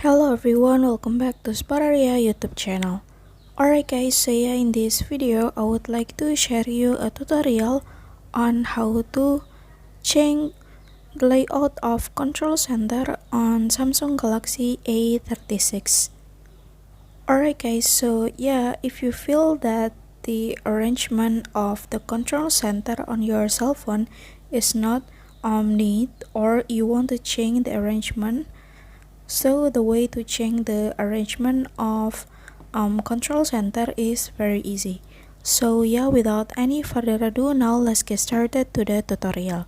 Hello everyone, welcome back to Spararia YouTube channel. Alright guys, so yeah, in this video I would like to share you a tutorial on how to change the layout of control center on Samsung Galaxy A36. Alright guys, so yeah, if you feel that the arrangement of the control center on your cell phone is not neat, or you want to change the arrangement, so the way to change the arrangement of control center is very easy. So yeah, without any further ado, now let's get started to the tutorial.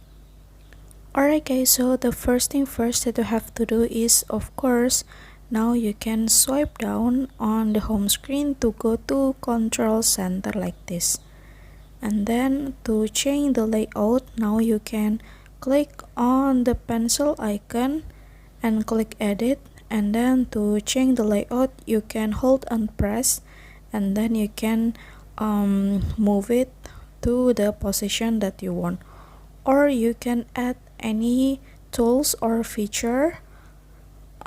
Alright guys, so the first thing first that you have to do is, of course, now you can swipe down on the home screen to go to control center like this. And then to change the layout, now you can click on the pencil icon and click edit, and then to change the layout you can hold and press, and then you can move it to the position that you want, or you can add any tools or feature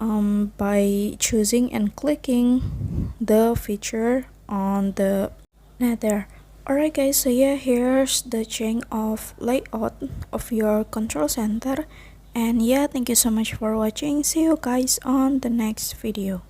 by choosing and clicking the feature on the nether. Alright guys, so yeah, here's the change of layout of your control center. And yeah, thank you so much for watching. See you guys on the next video.